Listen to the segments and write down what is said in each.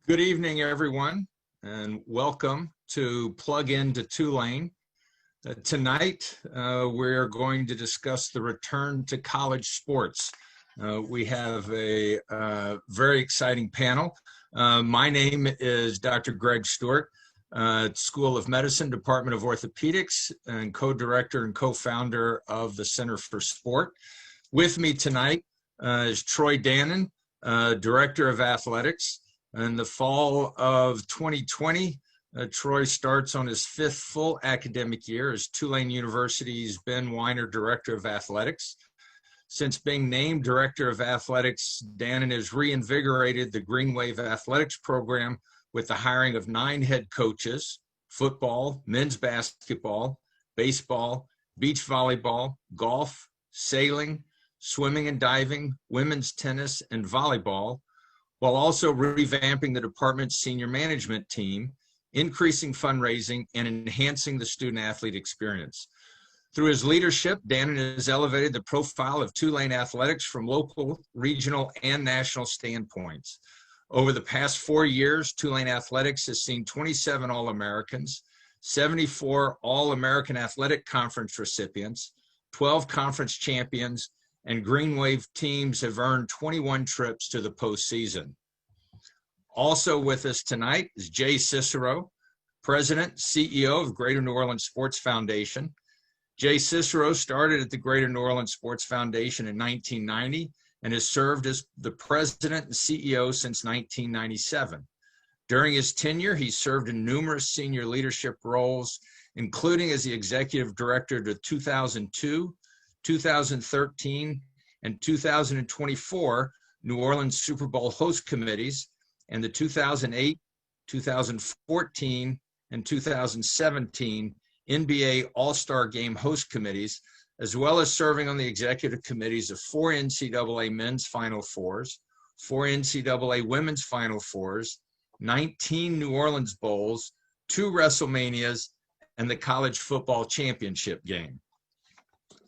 Good evening, everyone, and welcome to Plug Into Tulane. Tonight, we're going to discuss the return to college sports. We have a very exciting panel. My name is Dr. Greg Stewart, School of Medicine, Department of Orthopedics, and co-director and co-founder of the Center for Sport. With me tonight is Troy Dannen, Director of Athletics. In the fall of 2020, Troy starts on his fifth full academic year as Tulane University's Ben Weiner Director of Athletics. Since being named Director of Athletics, Dannen has reinvigorated the Green Wave Athletics program with the hiring of 9 head coaches: football, men's basketball, baseball, beach volleyball, golf, sailing, swimming and diving, women's tennis, and volleyball, while also revamping the department's senior management team, increasing fundraising, and enhancing the student-athlete experience. Through his leadership, Dannen has elevated the profile of Tulane athletics from local, regional, and national standpoints. Over the past 4 years, Tulane athletics has seen 27 All-Americans, 74 All-American Athletic Conference recipients, 12 conference champions, and Green Wave teams have earned 21 trips to the postseason. Also with us tonight is Jay Cicero, President, CEO of Greater New Orleans Sports Foundation. Jay Cicero started at the Greater New Orleans Sports Foundation in 1990 and has served as the president and CEO since 1997. During his tenure, he served in numerous senior leadership roles, including as the executive director of the 2002, 2013, and 2024 New Orleans Super Bowl host committees, and the 2008, 2014, and 2017 NBA All-Star Game host committees, as well as serving on the executive committees of 4 NCAA men's Final Fours, 4 NCAA women's Final Fours, 19 New Orleans Bowls, 2 WrestleManias, and the College Football Championship game.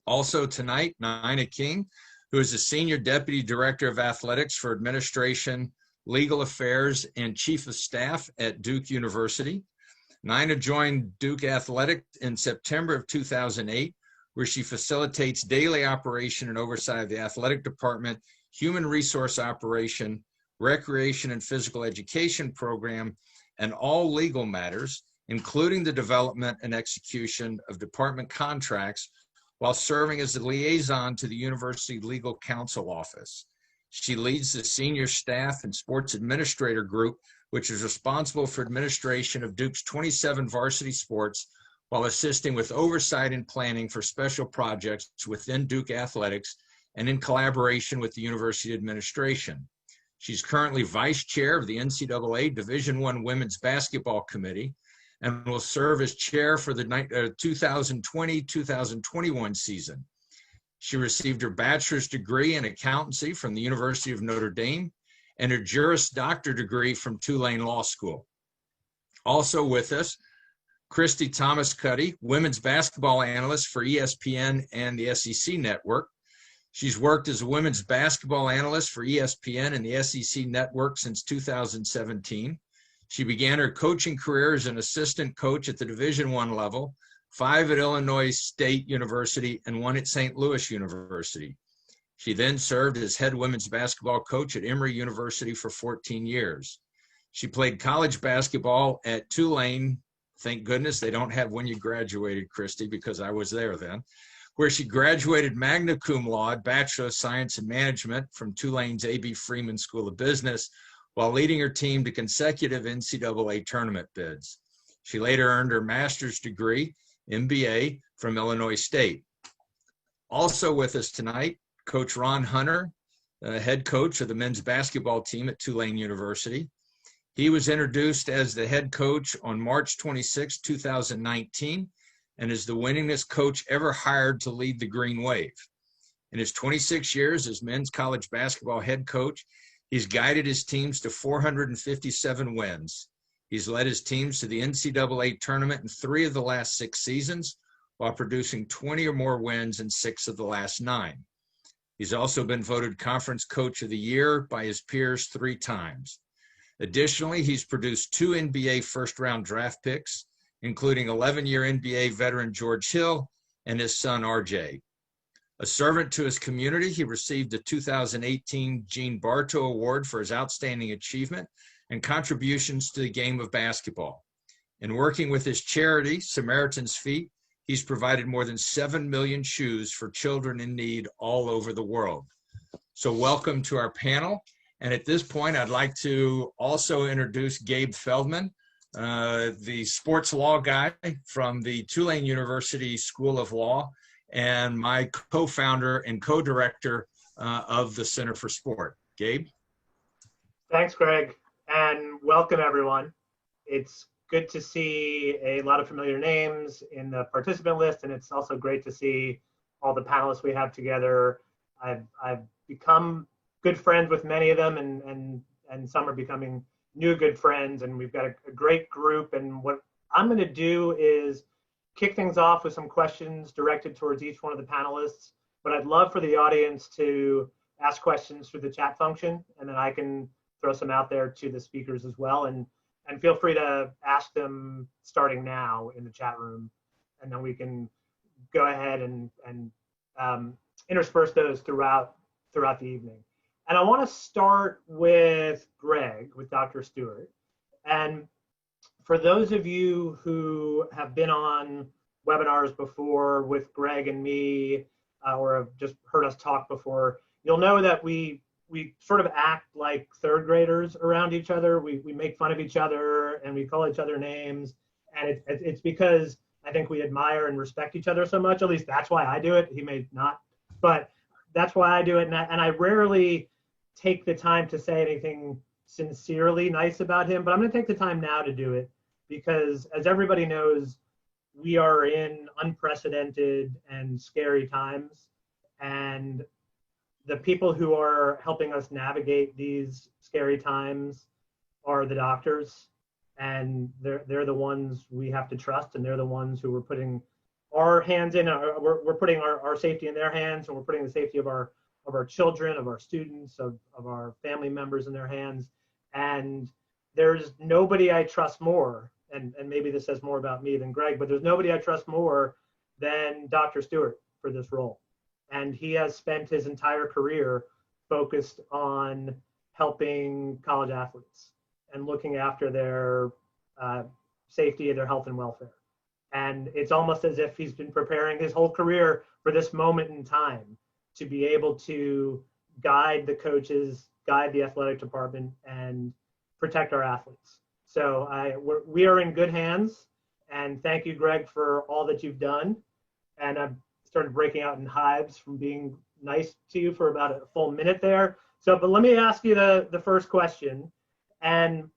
Also tonight, Ncaa, who is the Senior Deputy Director of Athletics for Administration, Legal Affairs, and Chief of Staff at Duke University. Ncaa joined Duke Athletics in September of 2008, where she facilitates daily operation and oversight of the athletic department, human resource operation, recreation and physical education program, and all legal matters, including the development and execution of department contracts, while serving as the liaison to the University Legal Counsel Office. She leads the Senior Staff and Sports Administrator Group, which is responsible for administration of Duke's 27 varsity sports, while assisting with oversight and planning for special projects within Duke Athletics and in collaboration with the University Administration. She's currently Vice Chair of the NCAA Division I Women's Basketball Committee, and will serve as chair for the 2020-2021 season. She received her bachelor's degree in accountancy from the University of Notre Dame and her Juris Doctor degree from Tulane Law School. Also with us, Christy Thomaskutty, women's basketball analyst for ESPN and the SEC Network. She's worked as a women's basketball analyst for ESPN and the SEC Network since 2017. She began her coaching career as an assistant coach at the Division I level, 5 at Illinois State University and 1 at St. Louis University. She then served as head women's basketball coach at Emory University for 14 years. She played college basketball at Tulane. Thank goodness they don't have when you graduated, Christy, because I was there then, where she graduated magna cum laude, Bachelor of Science in Management from Tulane's A.B. Freeman School of Business, while leading her team to consecutive NCAA tournament bids. She later earned her master's degree, MBA, from Illinois State. Also with us tonight, Coach Ron Hunter, head coach of the men's basketball team at Tulane University. He was introduced as the head coach on March 26, 2019, and is the winningest coach ever hired to lead the Green Wave. In his 26 years as men's college basketball head coach, he's guided his teams to 457 wins. He's led his teams to the NCAA tournament in 3 of the last 6 seasons, while producing 20 or more wins in 6 of the last 9. He's also been voted Conference Coach of the Year by his peers 3 times. Additionally, he's produced 2 NBA first-round draft picks, including 11-year NBA veteran George Hill and his son, RJ. A servant to his community, he received the 2018 Gene Bartow Award for his outstanding achievement and contributions to the game of basketball. In working with his charity, Samaritan's Feet, he's provided more than 7 million shoes for children in need all over the world. So welcome to our panel. And at this point, I'd like to also introduce Gabe Feldman, the sports law guy from the Tulane University School of Law, and my co-founder and co-director of the Center for Sport. Gabe? Thanks, Greg, and welcome everyone. It's good to see a lot of familiar names in the participant list, and it's also great to see all the panelists we have together. I've become good friends with many of them, and some are becoming new good friends, and we've got a great group. And what I'm going to do is kick things off with some questions directed towards each one of the panelists, but I'd love for the audience to ask questions through the chat function, and then I can throw some out there to the speakers as well. And feel free to ask them starting now in the chat room, and then we can go ahead and intersperse those throughout the evening. And I want to start with Greg, with Dr. Stewart. And for those of you who have been on webinars before with Greg and me, or have just heard us talk before, you'll know that we sort of act like third graders around each other. We make fun of each other and we call each other names. And it's because I think we admire and respect each other so much. At least that's why I do it. He may not, but that's why I do it. And I rarely take the time to say anything sincerely nice about him, but I'm going to take the time now to do it, because as everybody knows, we are in unprecedented and scary times, and the people who are helping us navigate these scary times are the doctors, and they're the ones we have to trust, and they're the ones who we're putting our hands in. We're putting our safety in their hands, and we're putting the safety of our children, of our students, of our family members in their hands. And there's nobody I trust more, and maybe this says more about me than Greg, but there's nobody I trust more than Dr. Stewart for this role. And he has spent his entire career focused on helping college athletes and looking after their safety, their health and welfare. And it's almost as if he's been preparing his whole career for this moment in time, to be able to guide the coaches, guide the athletic department, and protect our athletes. So we are in good hands, and thank you, Greg, for all that you've done. And I've started breaking out in hives from being nice to you for about a full minute there. So, but let me ask you the first question. And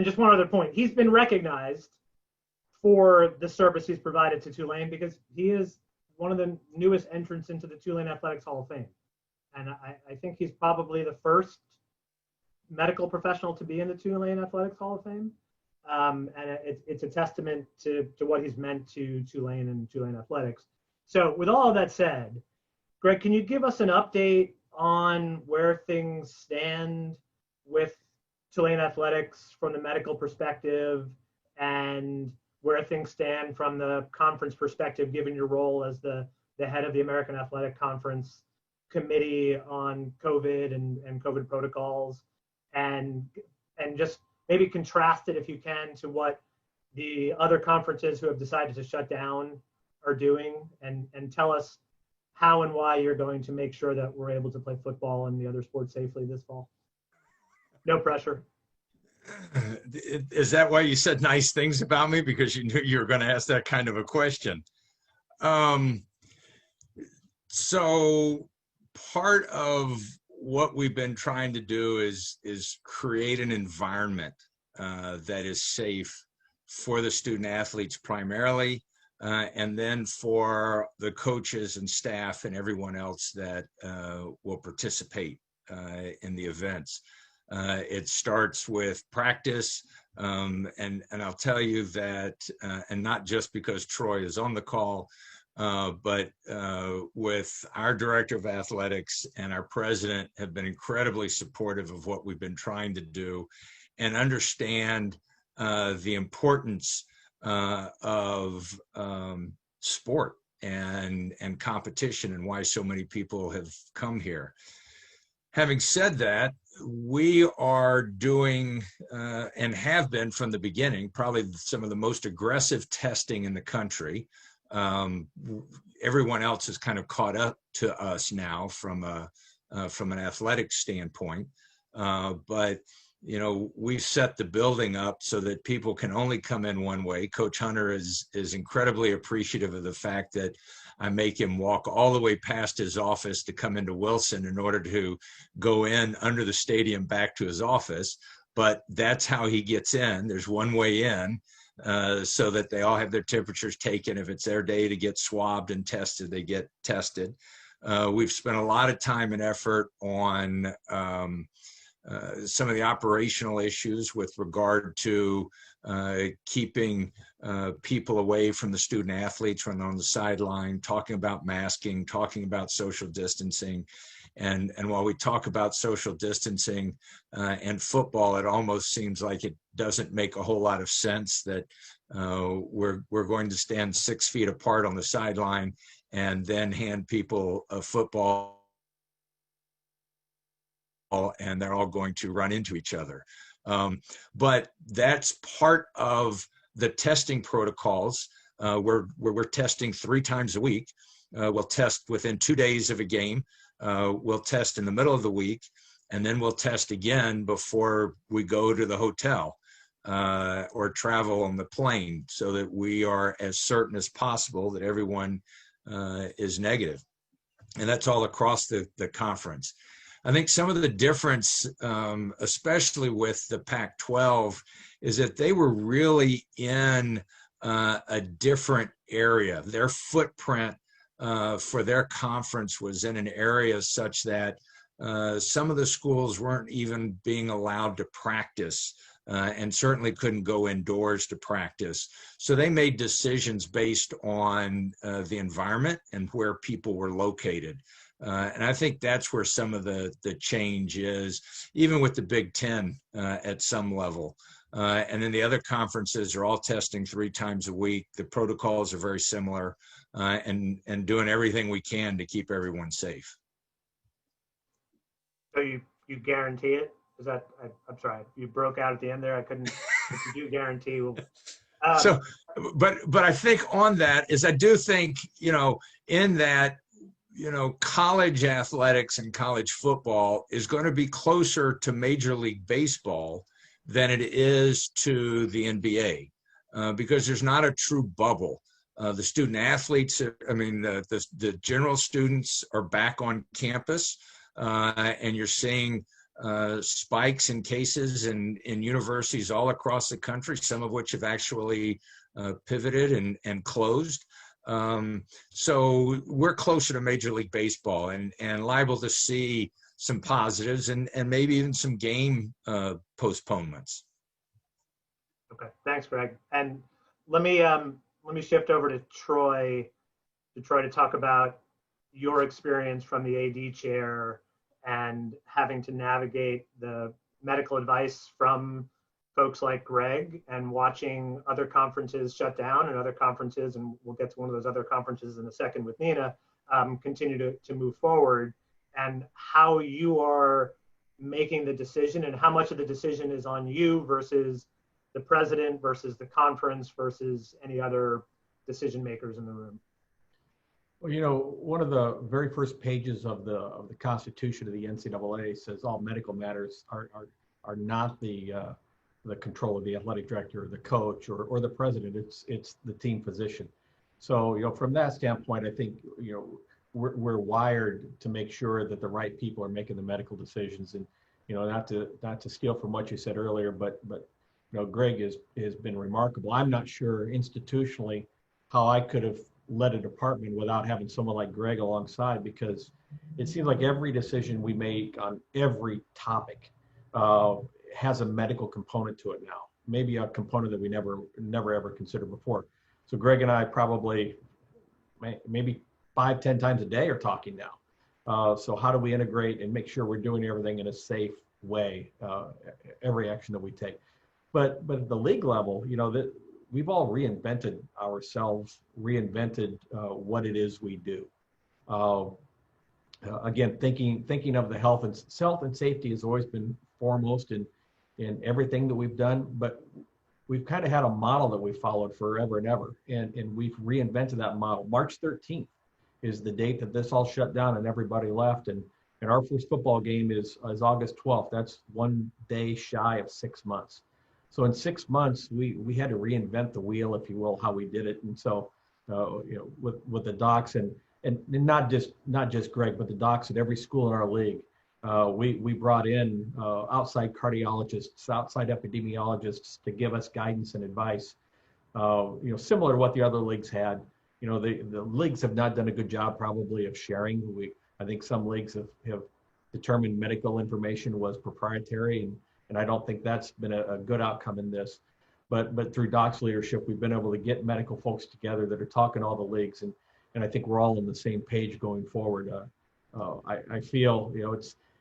just one other point. He's been recognized for the service he's provided to Tulane, because he is one of the newest entrants into the Tulane Athletics Hall of Fame. And I think he's probably the first medical professional to be in the Tulane Athletics Hall of Fame. And it's a testament to what he's meant to Tulane and Tulane athletics. So with all of that said, Greg, can you give us an update on where things stand with Tulane athletics from the medical perspective, and where things stand from the conference perspective, given your role as the head of the American Athletic Conference Committee on COVID and COVID protocols, and just maybe contrast it, if you can, to what the other conferences who have decided to shut down are doing, and tell us how and why you're going to make sure that we're able to play football and the other sports safely this fall. No pressure. Is that why you said nice things about me? Because you knew you were going to ask that kind of a question. So part of what we've been trying to do is create an environment that is safe for the student athletes primarily, and then for the coaches and staff and everyone else that will participate in the events. It starts with practice, and I'll tell you that, and not just because Troy is on the call, but with our director of athletics and our president have been incredibly supportive of what we've been trying to do. and understand the importance of sport and competition and why so many people have come here. Having said that, we are doing and have been from the beginning probably some of the most aggressive testing in the country. Everyone else has kind of caught up to us now from an athletic standpoint, but we've set the building up so that people can only come in one way. Coach Hunter is incredibly appreciative of the fact that I make him walk all the way past his office to come into Wilson in order to go in under the stadium back to his office. But that's how he gets in. There's one way in, so that they all have their temperatures taken. If it's their day to get swabbed and tested, they get tested. We've spent a lot of time and effort on some of the operational issues with regard to keeping people away from the student athletes when they're on the sideline, talking about masking, talking about social distancing. And while we talk about social distancing and football, it almost seems like it doesn't make a whole lot of sense that we're going to stand 6 feet apart on the sideline and then hand people a football and they're all going to run into each other. But that's part of the testing protocols. We're testing 3 times a week. We'll test within 2 days of a game. We'll test in the middle of the week, and then we'll test again before we go to the hotel or travel on the plane, so that we are as certain as possible that everyone is negative. And that's all across the conference. I think some of the difference, especially with the Pac-12, is that they were really in a different area. Their footprint for their conference was in an area such that some of the schools weren't even being allowed to practice and certainly couldn't go indoors to practice. So they made decisions based on the environment and where people were located. And I think that's where some of the change is, even with the Big Ten at some level. And then the other conferences are all testing 3 times a week. The protocols are very similar, and doing everything we can to keep everyone safe. So you guarantee it? Is that, I'm sorry, you broke out at the end there. I couldn't, you do guarantee. So, but I think on that is, I do think, in that, college athletics and college football is going to be closer to Major League Baseball than it is to the NBA, because there's not a true bubble. The student athletes, the general students are back on campus, and you're seeing spikes in cases in universities all across the country, some of which have actually pivoted and closed. So we're closer to Major League Baseball and liable to see some positives and maybe even some game postponements. Okay, thanks, Greg. And let me shift over to Troy to talk about your experience from the AD chair and having to navigate the medical advice from folks like Greg and watching other conferences shut down and other conferences, and we'll get to one of those other conferences in a second with Ncaa, continue to move forward, and how you are making the decision and how much of the decision is on you versus the president versus the conference versus any other decision makers in the room. Well, one of the very first pages of the Constitution of the NCAA says all medical matters are not the control of the athletic director or the coach or the president. It's the team physician. So, from that standpoint, I think, we're wired to make sure that the right people are making the medical decisions. And, not to steal from what you said earlier, but Greg has been remarkable. I'm not sure institutionally how I could have led a department without having someone like Greg alongside, because it seems like every decision we make on every topic has a medical component to it now, maybe a component that we never ever considered before. So Greg and I probably maybe 5-10 times a day are talking now. So how do we integrate and make sure we're doing everything in a safe way every action that we take. But at the league level, that we've all reinvented ourselves, reinvented what it is we do. Again, thinking of the health and safety has always been foremost in everything that we've done, but we've kind of had a model that we followed forever and ever, and we've reinvented that model. March 13th is the date that this all shut down and everybody left, and our first football game is August 12th. That's 1 day shy of 6 months. So in 6 months, we had to reinvent the wheel, if you will, how we did it. And so, with the docs and not just Greg, but the docs at every school in our league, we brought in outside cardiologists, outside epidemiologists to give us guidance and advice. Similar to what the other leagues had. The leagues have not done a good job probably of sharing. I think some leagues have determined medical information was proprietary, and I don't think that's been a good outcome in this. But through Doc's leadership, we've been able to get medical folks together that are talking to all the leagues, and I think we're all on the same page going forward. I feel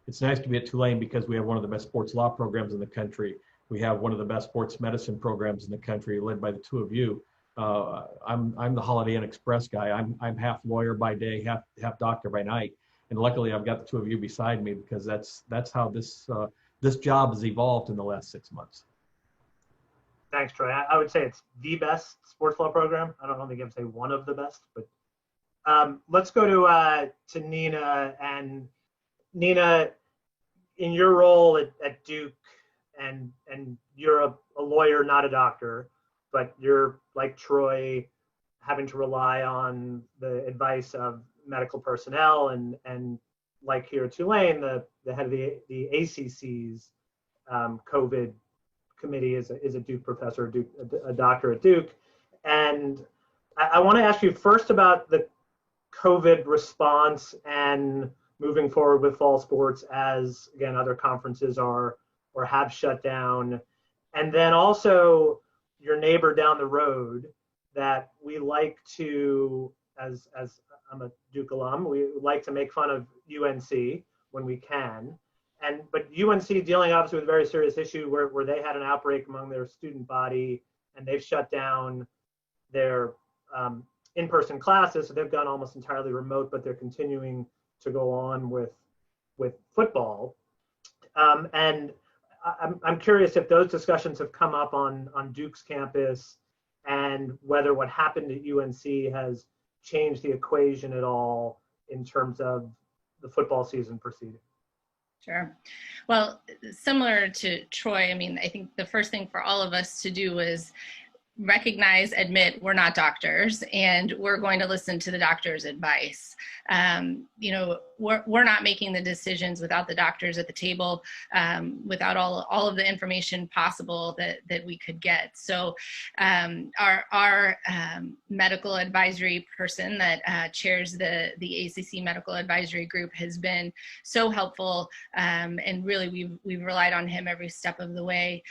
it's nice to be at Tulane because we have one of the best sports law programs in the country. We have one of the best sports medicine programs in the country, led by the two of you. I'm the Holiday Inn Express guy. I'm half lawyer by day, half doctor by night, and luckily I've got the two of you beside me because that's how this job has evolved in the last 6 months. Thanks, Troy. I would say it's the best sports law program. I don't think I can say one of the best, but let's go to Ncaa. And Ncaa, in your role at Duke, and you're a lawyer, not a doctor, but you're like Troy, having to rely on the advice of medical personnel, and like here at Tulane, the head of the ACC's COVID committee is a Duke professor, a doctor at Duke. And I want to ask you first about the COVID response and moving forward with fall sports as, again, other conferences are or have shut down. And then also your neighbor down the road that we like to, as I'm a Duke alum, we like to make fun of UNC when we can. But UNC dealing obviously with a very serious issue where they had an outbreak among their student body, and they've shut down their in-person classes, so they've gone almost entirely remote, but they're continuing to go on with football. And I'm curious if those discussions have come up on Duke's campus, and whether what happened at UNC has changed the equation at all in terms of the football season proceeding. Sure. Well, similar to Troy, I think the first thing for all of us to do is recognize, admit we're not doctors, and we're going to listen to the doctor's advice. We're not making the decisions without the doctors at the table, without all of the information possible that we could get. So our medical advisory person that chairs the ACC medical advisory group has been so helpful, and really we've relied on him every step of the way,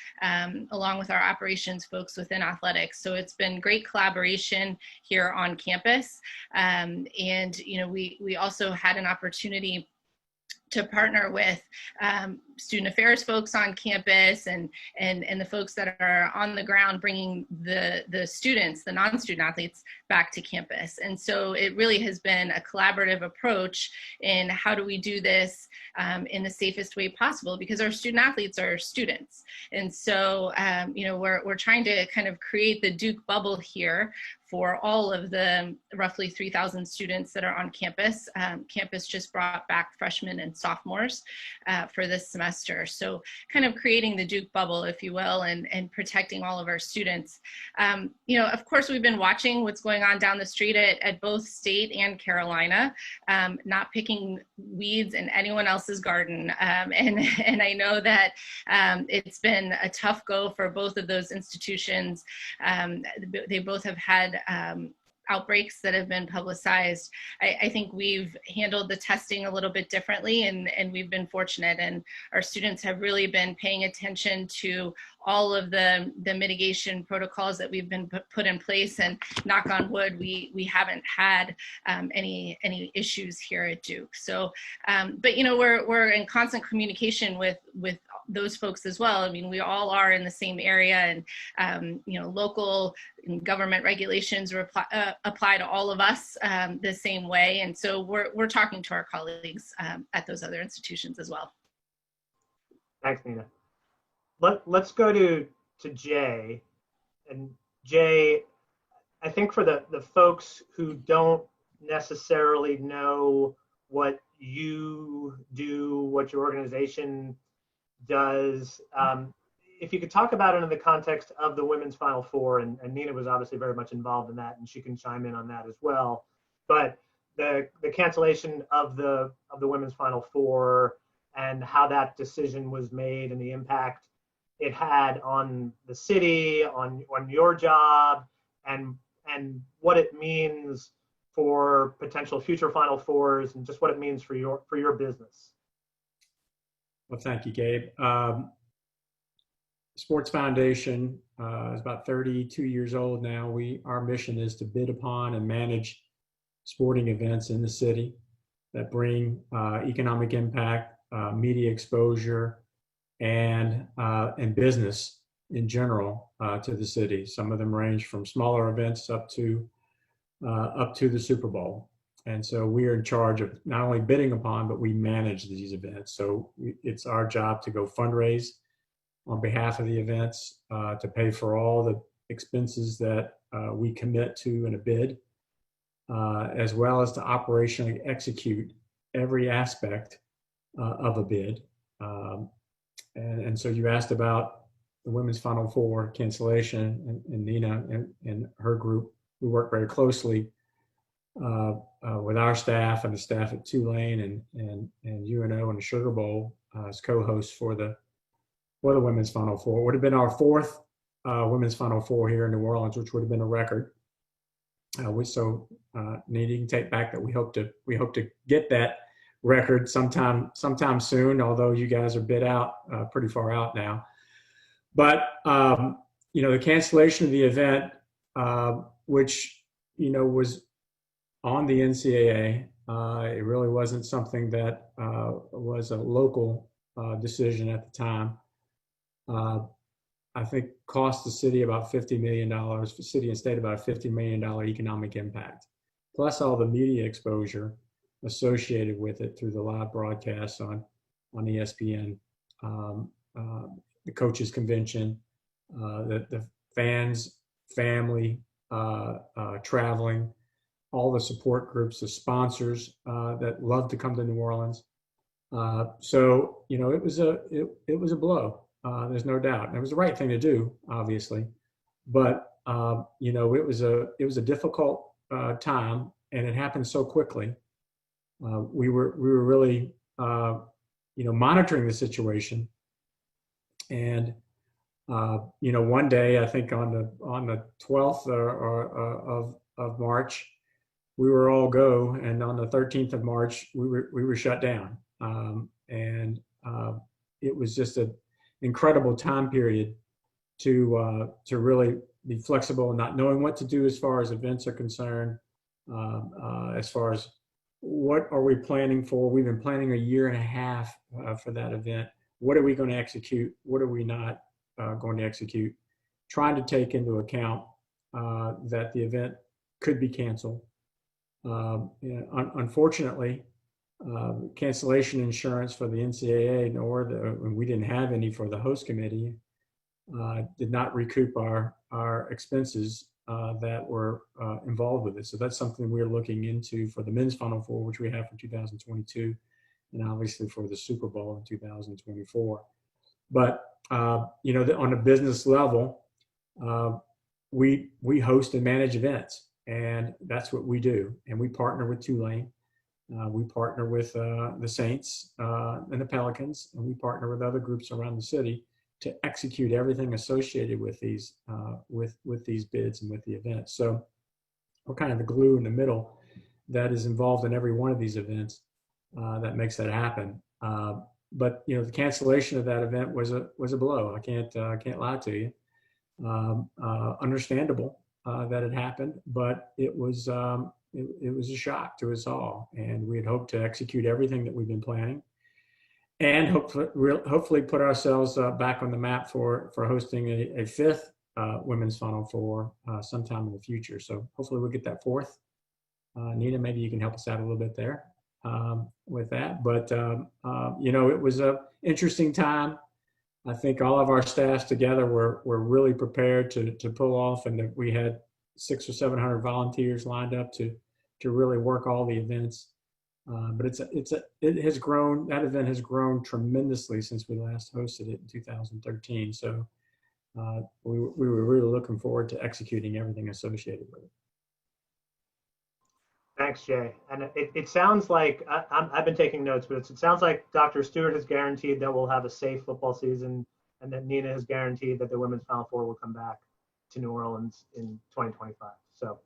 along with our operations folks within athletics. So it's been great collaboration here on campus, and we also had an opportunity to partner with student affairs folks on campus and the folks that are on the ground bringing the students, the non-student athletes, back to campus. And so it really has been a collaborative approach in how do we do this in the safest way possible, because our student athletes are students. And so, we're trying to kind of create the Duke bubble here for all of the roughly 3,000 students that are on campus. Campus just brought back freshmen and sophomores for this semester. So kind of creating the Duke bubble, if you will, and protecting all of our students. Of course, we've been watching what's going on down the street at both State and Carolina, not picking weeds in anyone else's garden. And I know that it's been a tough go for both of those institutions. They both have had outbreaks that have been publicized, I think we've handled the testing a little bit differently, and we've been fortunate, and our students have really been paying attention to all of the mitigation protocols that we've been put in place, and knock on wood, we haven't had any issues here at Duke. So, but you know, we're in constant communication with those folks as well. I mean, we all are in the same area, and you know, local government regulations apply to all of us the same way, and so we're talking to our colleagues at those other institutions as well. Thanks, Nina. Let's go to Jay. And Jay, I think for the folks who don't necessarily know what you do, what your organization does, if you could talk about it in the context of the women's Final Four, and Nina was obviously very much involved in that, and she can chime in on that as well. But the cancellation of the women's Final Four and how that decision was made and the impact it had on the city, on your job, and what it means for potential future Final Fours, and just what it means for your business. Well, thank you, Gabe. Sports Foundation is about 32 years old now. Our mission is to bid upon and manage sporting events in the city that bring economic impact, media exposure, and business in general to the city. Some of them range from smaller events up to the Super Bowl. And so we are in charge of not only bidding upon, but we manage these events. So it's our job to go fundraise on behalf of the events, to pay for all the expenses that we commit to in a bid, as well as to operationally execute every aspect of a bid. And so you asked about the women's Final Four cancellation, and Nina and her group, we work very closely with our staff and the staff at Tulane and UNO and the Sugar Bowl as co-hosts for the women's Final Four. It would have been our fourth women's Final Four here in New Orleans, which would have been a record. Nina, you can take back that we hope to get that record sometime soon, although you guys are bid out pretty far out now. But you know, the cancellation of the event, which you know was on the Ncaa, it really wasn't something that was a local decision at the time. I think cost the city about $50 million, the city and state about a $50 million economic impact, plus all the media exposure associated with it through the live broadcasts on ESPN, the coaches convention, the fans, family, traveling, all the support groups, the sponsors that love to come to New Orleans. So you know, it was a blow. There's no doubt. And it was the right thing to do, obviously, but you know, it was a difficult time, and it happened so quickly. We were really you know, monitoring the situation, and you know, one day, I think on the 12th of March, we were all go, and on the 13th of March, we were shut down, and it was just an incredible time period to really be flexible and not knowing what to do as far as events are concerned, as far as what are we planning for. We've been planning a year and a half for that event. What are we going to execute? What are we not going to execute? Trying to take into account that the event could be canceled. You know, unfortunately, cancellation insurance for the Ncaa, and we didn't have any for the host committee, did not recoup our expenses that were involved with it. So that's something we're looking into for the men's Final Four, which we have for 2022, and obviously for the Super Bowl in 2024. But you know, on a business level, we host and manage events, and that's what we do. And we partner with Tulane. We partner with the Saints and the Pelicans, and we partner with other groups around the city to execute everything associated with these with these bids and with the events. So kind of the glue in the middle that is involved in every one of these events that makes that happen. But the cancellation of that event was a blow. I can't lie to you. Understandable that it happened, but it was a shock to us all, and we had hoped to execute everything that we've been planning, and hopefully put ourselves back on the map for hosting a fifth women's Final Four sometime in the future. So hopefully we'll get that fourth. Nina, maybe you can help us out a little bit there with that. But it was a interesting time. I think all of our staffs together were really prepared to pull off, and that we had 600 or 700 volunteers lined up to really work all the events. But it has grown. That event has grown tremendously since we last hosted it in 2013. So we were really looking forward to executing everything associated with it. Thanks, Jay. And it sounds like, I've been taking notes, but it sounds like Dr. Stewart has guaranteed that we'll have a safe football season, and that Nina has guaranteed that the women's Final Four will come back to New Orleans in 2025. So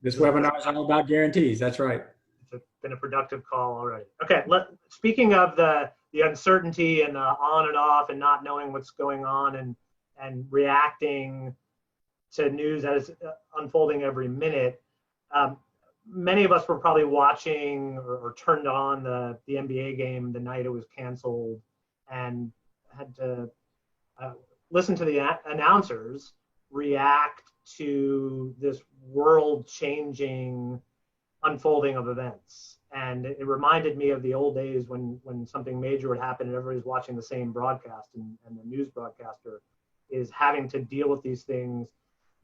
this webinar is all about guarantees. That's right. It's been a productive call already. Okay, speaking of the uncertainty and on and off and not knowing what's going on and reacting to news that is unfolding every minute, many of us were probably watching or turned on the NBA game the night it was canceled, and had to listen to the announcers react to this world-changing unfolding of events. And it reminded me of the old days when something major would happen and everybody's watching the same broadcast, and the news broadcaster is having to deal with these things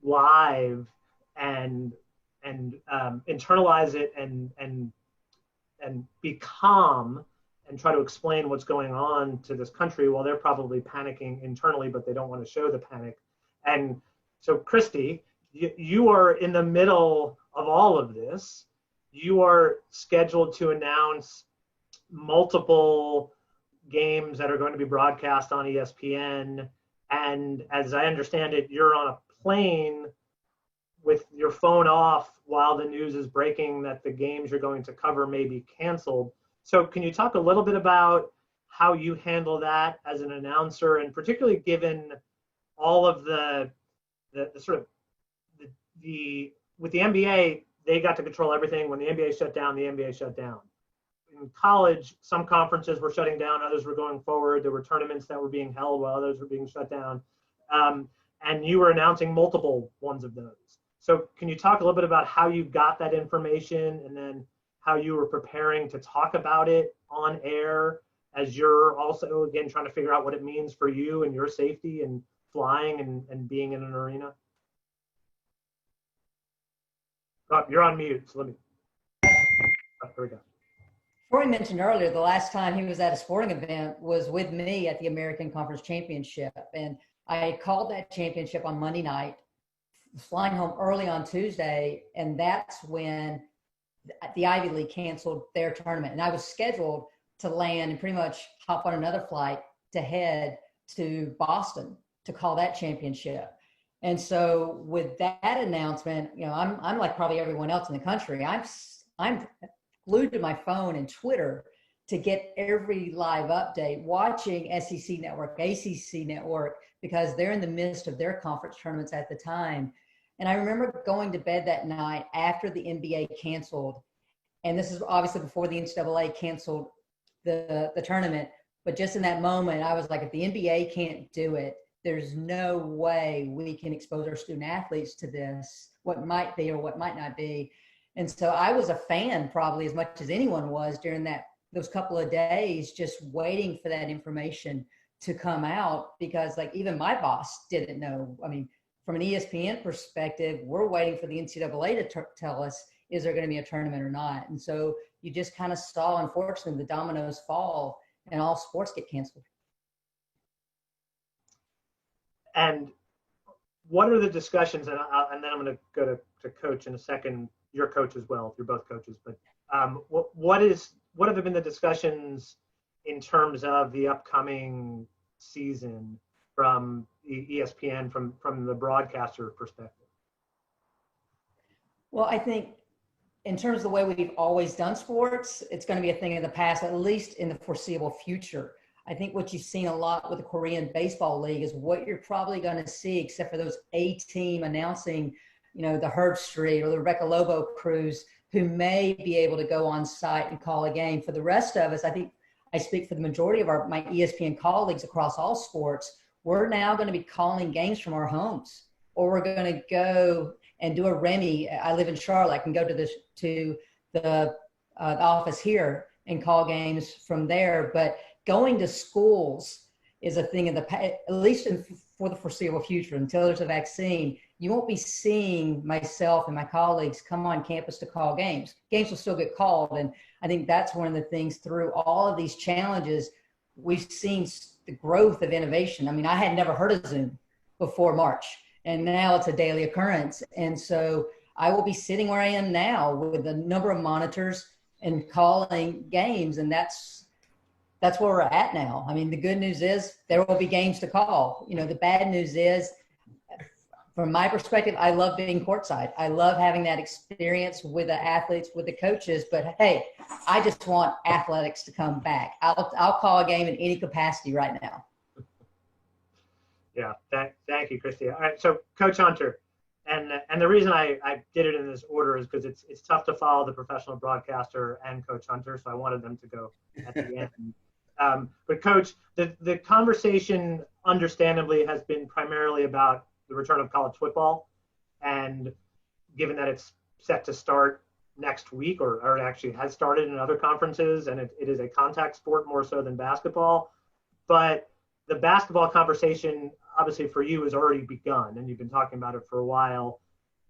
live and internalize it and be calm and try to explain what's going on to this country while they're probably panicking internally, but they don't want to show the panic. And so, Christy, you are in the middle of all of this. You are scheduled to announce multiple games that are going to be broadcast on ESPN. And as I understand it, you're on a plane with your phone off while the news is breaking that the games you're going to cover may be canceled. So can you talk a little bit about how you handle that as an announcer, and particularly given all of the sort of with the NBA, they got to control everything. When the NBA shut down, the NBA shut down. In college, some conferences were shutting down, others were going forward. There were tournaments that were being held while others were being shut down. And you were announcing multiple ones of those. So can you talk a little bit about how you got that information, and then how you were preparing to talk about it on air, as you're also, again, trying to figure out what it means for you and your safety and flying and being in an arena? Oh, you're on mute, so let me. Oh, here we go. Troy mentioned earlier the last time he was at a sporting event was with me at the American Conference Championship. And I called that championship on Monday night, flying home early on Tuesday, and that's when the Ivy League canceled their tournament. And I was scheduled to land and pretty much hop on another flight to head to Boston to call that championship. And so with that announcement, I'm like probably everyone else in the country. I'm glued to my phone and Twitter to get every live update, watching SEC Network, ACC Network, because they're in the midst of their conference tournaments at the time. And I remember going to bed that night after the NBA canceled, and this is obviously before the NCAA canceled the tournament, but just in that moment, I was like, if the NBA can't do it, there's no way we can expose our student athletes to this, what might be or what might not be. And so I was a fan probably as much as anyone was during those couple of days, just waiting for that information to come out, because like even my boss didn't know. I mean, from an ESPN perspective, we're waiting for the NCAA to tell us, is there going to be a tournament or not? And so you just kind of saw, unfortunately, the dominoes fall and all sports get canceled. And what are the discussions, and then I'm going to go to coach in a second, your coach as well, if you're both coaches, but what have been the discussions in terms of the upcoming season from the ESPN, from the broadcaster perspective? Well, I think in terms of the way we've always done sports, it's going to be a thing in the past, at least in the foreseeable future. I think what you've seen a lot with the Korean Baseball League is what you're probably going to see, except for those A-team announcing, the Herb Street or the Recca Lobo crews who may be able to go on site and call a game. For the rest of us, I think I speak for the majority of my ESPN colleagues across all sports, we're now going to be calling games from our homes, or we're going to go and do a Remy. I live in Charlotte. I can go to the office here and call games from there. But going to schools is a thing in the past, at least for the foreseeable future, until there's a vaccine. You won't be seeing myself and my colleagues come on campus to call games. Games will still get called. And I think that's one of the things through all of these challenges, we've seen the growth of innovation. I mean, I had never heard of Zoom before March, and now it's a daily occurrence. And so I will be sitting where I am now with a number of monitors and calling games. And that's where we're at now. I mean, the good news is there will be games to call. The bad news is, from my perspective, I love being courtside. I love having that experience with the athletes, with the coaches. But hey, I just want athletics to come back. I'll call a game in any capacity right now. Yeah, thank you, Christy. All right, so Coach Hunter, and the reason I did it in this order is because it's tough to follow the professional broadcaster and Coach Hunter, so I wanted them to go at the end. But Coach, the conversation understandably has been primarily about the return of college football, and given that it's set to start next week, or it actually has started in other conferences, and it is a contact sport more so than basketball. But the basketball conversation, obviously for you, has already begun, and you've been talking about it for a while.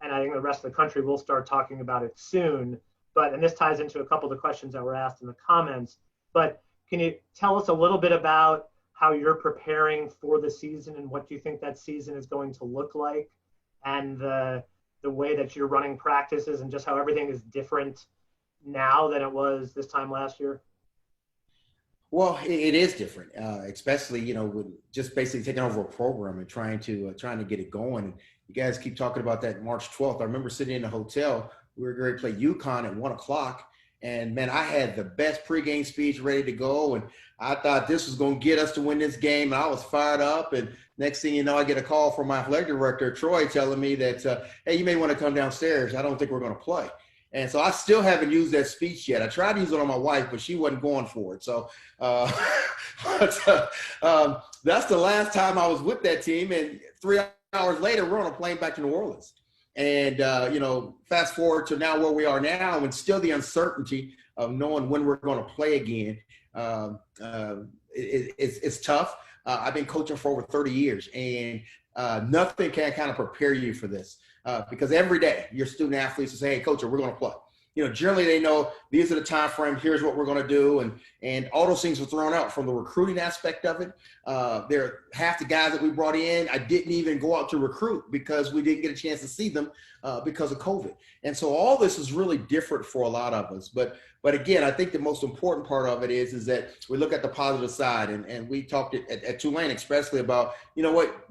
And I think the rest of the country will start talking about it soon. And this ties into a couple of the questions that were asked in the comments. But can you tell us a little bit about how you're preparing for the season and what you think that season is going to look like, and the way that you're running practices, and just how everything is different now than it was this time last year? Well, it is different, especially, with just basically taking over a program and trying to get it going. You guys keep talking about that March 12th. I remember sitting in a hotel. We were going to play UConn at 1:00. And man, I had the best pregame speech ready to go. And I thought this was going to get us to win this game. And I was fired up. And next thing you know, I get a call from my athletic director, Troy, telling me that, hey, you may want to come downstairs. I don't think we're going to play. And so I still haven't used that speech yet. I tried to use it on my wife, but she wasn't going for it. So that's the last time I was with that team. And 3 hours later, we're on a plane back to New Orleans. And, fast forward to now where we are now, and still the uncertainty of knowing when we're going to play again. It's tough. I've been coaching for over 30 years, and nothing can kind of prepare you for this because every day your student athletes will say, hey, coach, we're going to play. Generally they know these are the time frame, here's what we're going to do. And all those things were thrown out from the recruiting aspect of it. There half the guys that we brought in, I didn't even go out to recruit because we didn't get a chance to see them because of COVID. And so all this is really different for a lot of us. But again, I think the most important part of it is that we look at the positive side, and we talked at Tulane especially about,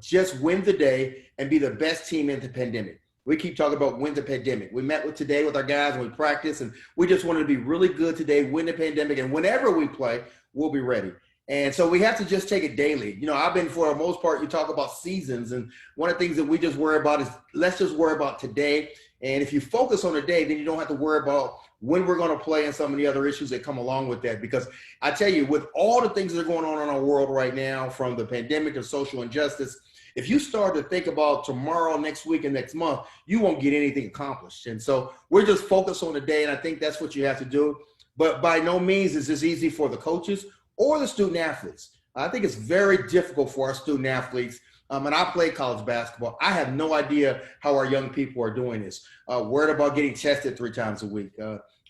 just win the day and be the best team in the pandemic. We keep talking about win the pandemic. We met today with our guys and we practiced, and we just wanted to be really good today, win the pandemic, and whenever we play, we'll be ready. And so we have to just take it daily. I've been, for the most part, you talk about seasons, and one of the things that we just worry about is let's just worry about today. And if you focus on the day, then you don't have to worry about when we're going to play and some of the other issues that come along with that. Because I tell you, with all the things that are going on in our world right now, from the pandemic and social injustice, if you start to think about tomorrow, next week, and next month, you won't get anything accomplished. And so we're just focused on the day, and I think that's what you have to do. But by no means is this easy for the coaches or the student athletes. I think it's very difficult for our student athletes. And I play college basketball. I have no idea how our young people are doing this. Worried about getting tested 3 times a week,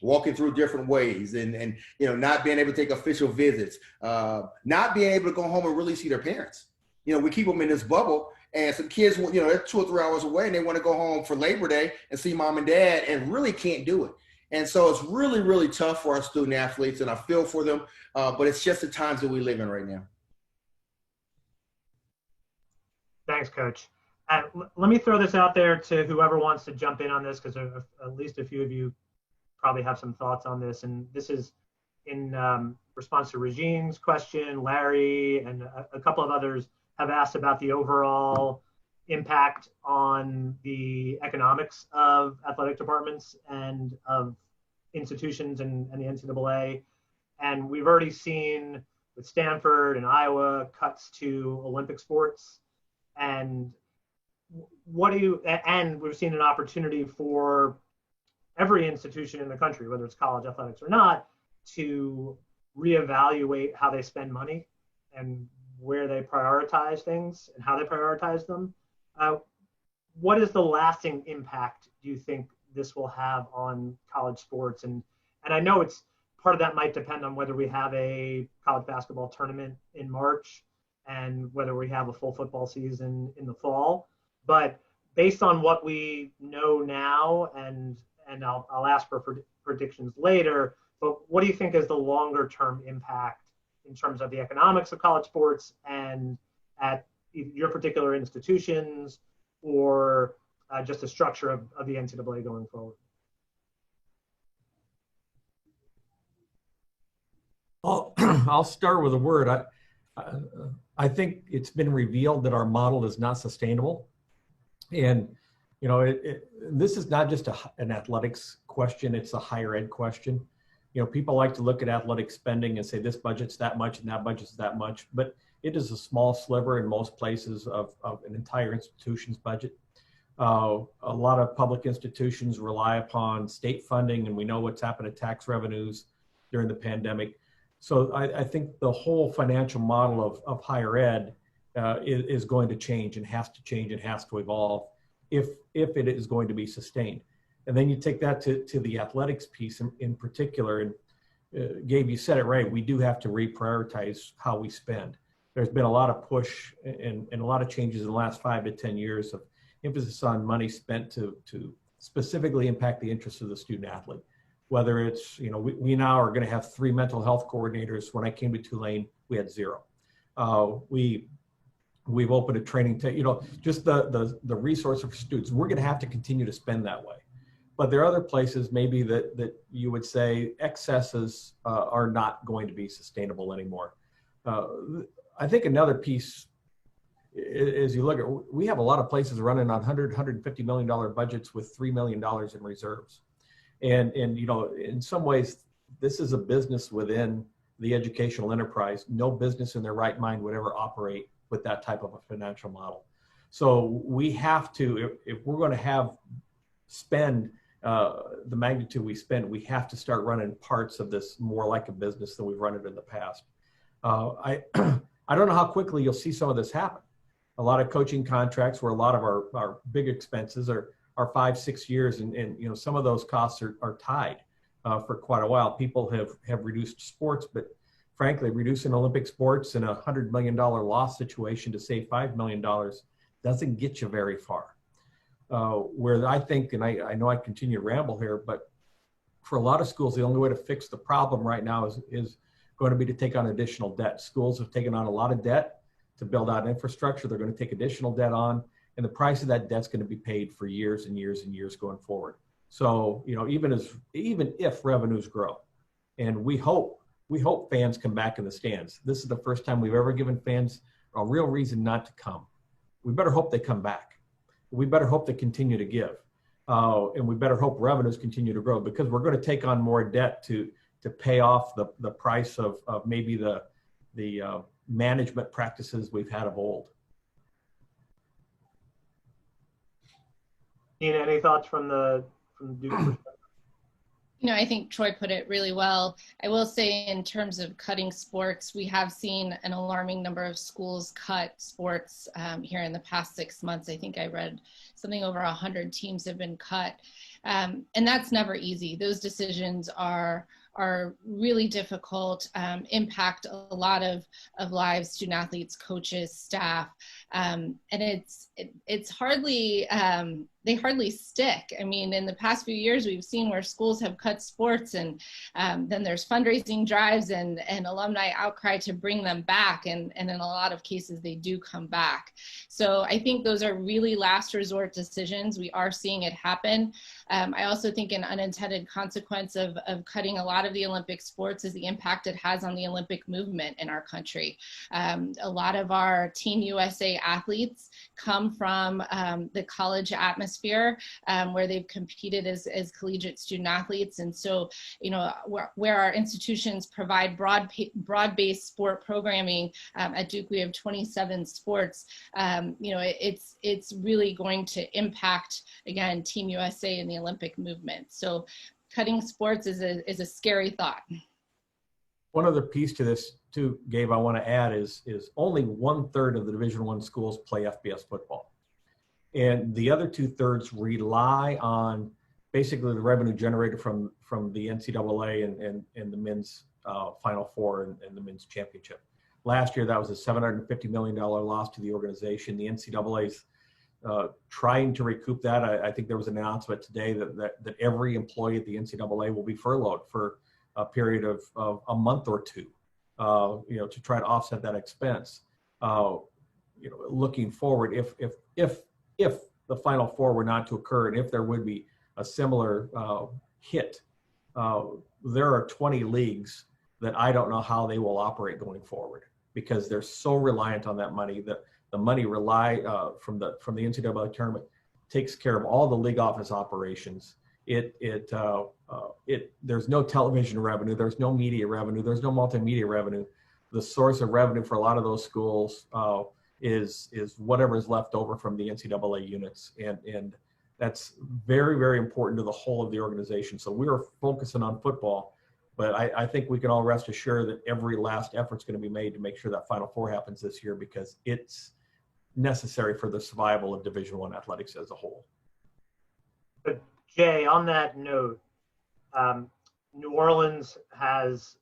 walking through different ways, and not being able to take official visits, not being able to go home and really see their parents. We keep them in this bubble, and some kids, they're 2 or 3 hours away, and they want to go home for Labor Day and see mom and dad, and really can't do it. And so it's really, really tough for our student athletes, and I feel for them, but it's just the times that we live in right now. Thanks, Coach. Let me throw this out there to whoever wants to jump in on this, because at least a few of you probably have some thoughts on this. And this is in response to Regine's question. Larry and a couple of others have asked about the overall impact on the economics of athletic departments and of institutions and the NCAA. And we've already seen with Stanford and Iowa cuts to Olympic sports. And we've seen an opportunity for every institution in the country, whether it's college athletics or not, to reevaluate how they spend money and where they prioritize things and how they prioritize them. What is the lasting impact do you think this will have on college sports? And I know it's part of that might depend on whether we have a college basketball tournament in March and whether we have a full football season in the fall. But based on what we know now, and I'll ask for predictions later, but what do you think is the longer term impact in terms of the economics of college sports and at your particular institutions, or just the structure of the NCAA going forward? I'll start with a word. I think it's been revealed that our model is not sustainable. And, you know, this is not just an athletics question, it's a higher ed question. You know, people like to look at athletic spending and say this budget's that much and that budget's that much, but it is a small sliver in most places of an entire institution's budget. A lot of public institutions rely upon state funding, and we know what's happened to tax revenues during the pandemic. So I think the whole financial model of higher ed is going to change and has to change and has to evolve if it is going to be sustained. And then you take that to the athletics piece in particular. And Gabe, you said it right. We do have to reprioritize how we spend. There's been a lot of push and a lot of changes in the last 5 to 10 years of emphasis on money spent to specifically impact the interests of the student athlete. Whether it's, you know, we now are going to have 3 mental health coordinators. When I came to Tulane, we had 0. We've opened a training, just the resource for students. We're going to have to continue to spend that way. But there are other places maybe that you would say excesses are not going to be sustainable anymore. I think another piece is you look at, we have a lot of places running on $150 million budgets with $3 million in reserves. And you know, in some ways, this is a business within the educational enterprise. No business in their right mind would ever operate with that type of a financial model. So we have to, if we're going to have spend the magnitude we spend, we have to start running parts of this more like a business than we've run it in the past. I don't know how quickly you'll see some of this happen. A lot of coaching contracts where a lot of our big expenses are 5-6 years, and you know, some of those costs are tied for quite a while. People have reduced sports, but frankly, reducing Olympic sports in a $100 million loss situation to save $5 million doesn't get you very far. Where I think, and I know I continue to ramble here, but for a lot of schools, the only way to fix the problem right now is going to be to take on additional debt. Schools have taken on a lot of debt to build out infrastructure. They're going to take additional debt on, and the price of that debt's going to be paid for years and years and years going forward. So, you know, even if revenues grow, and we hope fans come back in the stands. This is the first time we've ever given fans a real reason not to come. We better hope they come back. We better hope they continue to give. And we better hope revenues continue to grow, because we're going to take on more debt to pay off the price of maybe the management practices we've had of old. Nina, any thoughts from Duke's perspective? You know, I think Troy put it really well. I will say, in terms of cutting sports, we have seen an alarming number of schools cut sports here in the past 6 months. I think I read something over 100 teams have been cut. And that's never easy. Those decisions are really difficult, impact a lot of lives, student athletes, coaches, staff. And it's hardly they hardly stick. I mean, in the past few years, we've seen where schools have cut sports, and then there's fundraising drives and alumni outcry to bring them back. And in a lot of cases, they do come back. So I think those are really last resort decisions. We are seeing it happen. I also think an unintended consequence of cutting a lot of the Olympic sports is the impact it has on the Olympic movement in our country. A lot of our Team USA athletes come from the college atmosphere, where they've competed as collegiate student athletes. And so, you know, where our institutions provide broad-based sport programming, at Duke we have 27 sports, you know, it's really going to impact, again, Team USA and the Olympic movement. So cutting sports is a scary thought. One other piece to this too, Gabe, I want to add is only 1/3 of the Division I schools play FBS football. And the other 2/3 rely on basically the revenue generated from the NCAA and the men's Final Four and the men's championship. Last year, that was a $750 million loss to the organization. The NCAA's trying to recoup that. I think there was an announcement today that every employee at the NCAA will be furloughed for a period of a month or two, you know, to try to offset that expense. You know, looking forward, if the Final Four were not to occur, and if there would be a similar hit, there are 20 leagues that I don't know how they will operate going forward, because they're so reliant on that money. That the money from the NCAA tournament takes care of all the league office operations. There's no television revenue, there's no media revenue, there's no multimedia revenue. The source of revenue for a lot of those schools is whatever is left over from the NCAA units, and that's very, very important to the whole of the organization. So we are focusing on football, but I think we can all rest assured that every last effort is going to be made to make sure that Final Four happens this year, because it's necessary for the survival of Division I athletics as a whole. But Jay, on that note, New Orleans has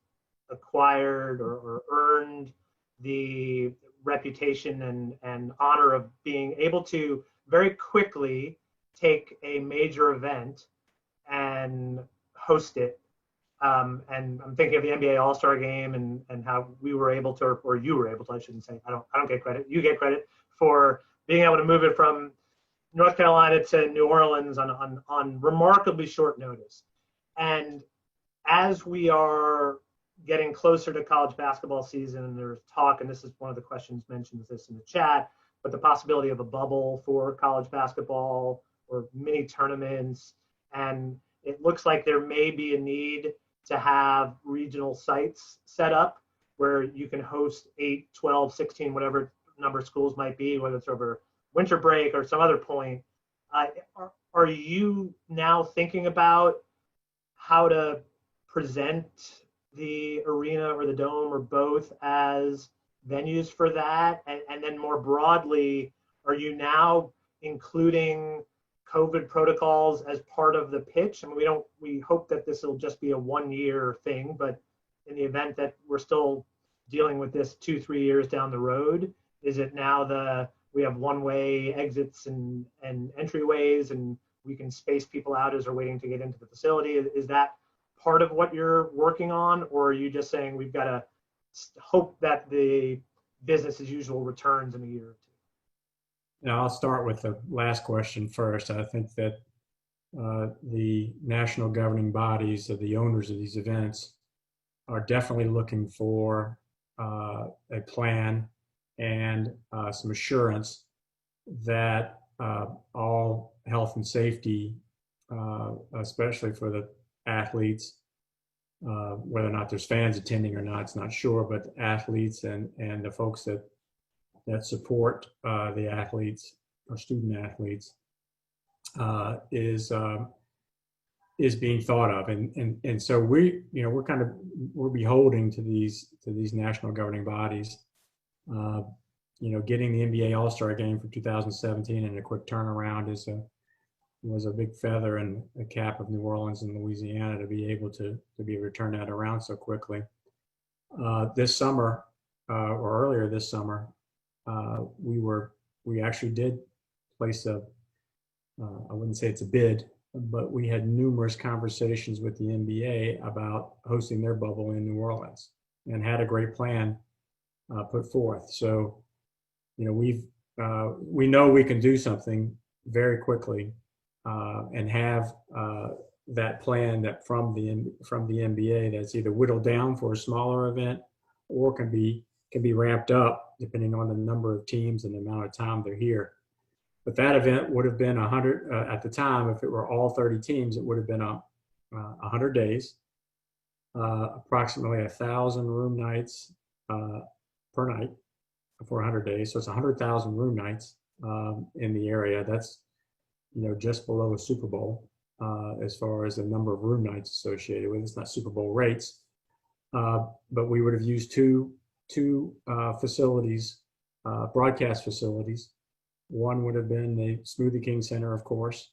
acquired or earned the reputation and honor of being able to very quickly take a major event and host it. And I'm thinking of the NBA All-Star Game and how we were able to, or you were able to, I shouldn't say, I don't get credit. You get credit for being able to move it from North Carolina to New Orleans on remarkably short notice. And as we are getting closer to college basketball season, and there's talk, and this is one of the questions mentioned this in the chat, but the possibility of a bubble for college basketball or mini tournaments. And it looks like there may be a need to have regional sites set up where you can host 8, 12, 16, whatever number of schools might be, whether it's over winter break or some other point. Are you now thinking about how to present the arena or the dome or both as venues for that? And then more broadly, are you now including COVID protocols as part of the pitch? I mean, we hope that this will just be a 1-year thing, but in the event that we're still dealing with this 2-3 years down the road, is it now we have one-way exits and entryways, and we can space people out as they're waiting to get into the facility? Is that part of what you're working on, or are you just saying we've got to hope that the business as usual returns in a year or two? Now, I'll start with the last question first. I think that the national governing bodies of the owners of these events are definitely looking for a plan and some assurance that all health and safety, especially for the athletes, whether or not there's fans attending or not, it's not sure, but athletes and the folks that support the athletes or student athletes is being thought of, and so we're beholden to these national governing bodies. Getting the NBA All-Star Game for 2017 and a quick turnaround was a big feather in the cap of New Orleans and Louisiana to be able to turn that around so quickly. This summer, or earlier this summer, we actually did place I wouldn't say it's a bid, but we had numerous conversations with the NBA about hosting their bubble in New Orleans, and had a great plan put forth. So, you know, we know we can do something very quickly, and have that plan that from the NBA that's either whittled down for a smaller event, or can be ramped up depending on the number of teams and the amount of time they're here. But that event would have been 100 at the time. If it were all 30 teams, it would have been 100 days, approximately 1,000 room nights per night for 100 days. So it's 100,000 room nights in the area. That's, you know, just below a Super Bowl as far as the number of room nights associated with it. It's not Super Bowl rates, but we would have used two facilities, broadcast facilities. One would have been the Smoothie King Center, of course.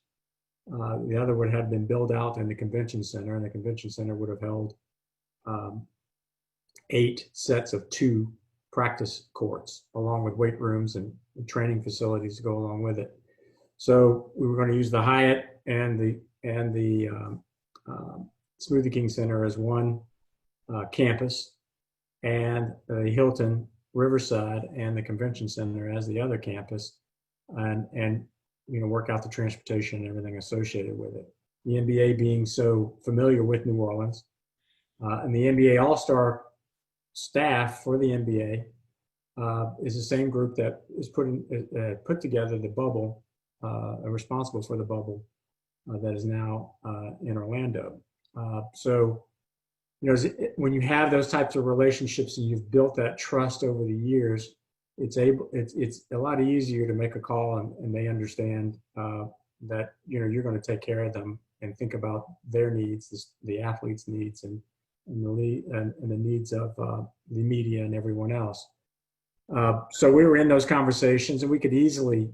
The other would have been built out in the convention center, and the convention center would have held 8 sets of 2 practice courts, along with weight rooms and training facilities to go along with it. So we were going to use the Hyatt and the Smoothie King Center as one campus, and the Hilton Riverside and the Convention Center as the other campus, and you know, work out the transportation and everything associated with it. The NBA being so familiar with New Orleans, and the NBA All-Star staff for the NBA is the same group that is put together the bubble, responsible for the bubble that is now in Orlando. So, you know, when you have those types of relationships and you've built that trust over the years, it's a lot easier to make a call, and they understand that, you know, you're going to take care of them and think about their needs, the athletes' needs, and the needs of the media and everyone else. So we were in those conversations, and we could easily,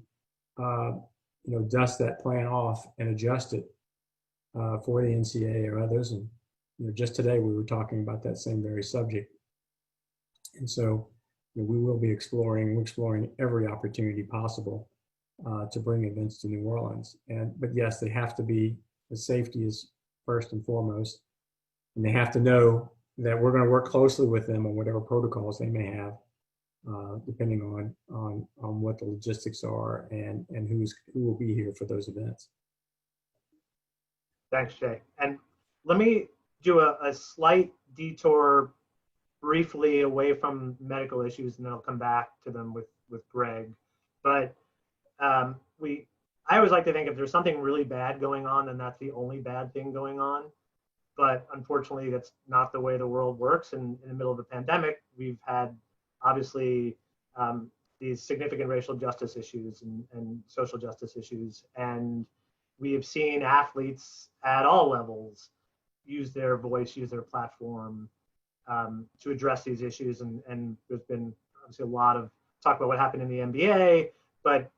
you know, dust that plan off and adjust it for the NCAA or others. And, you know, just today we were talking about that same very subject. And so, you know, we will be exploring every opportunity possible to bring events to New Orleans. But yes, they have to be, the safety is first and foremost, and they have to know that we're going to work closely with them on whatever protocols they may have, depending on what the logistics are and who will be here for those events. Thanks, Jay. And let me do a slight detour briefly away from medical issues, and then I'll come back to them with Greg. But I always like to think if there's something really bad going on, then that's the only bad thing going on. But unfortunately, that's not the way the world works. And in the middle of a pandemic, we've had obviously these significant racial justice issues and social justice issues. And we have seen athletes at all levels use their voice, use their platform to address these issues. And there's been obviously a lot of talk about what happened in the NBA, but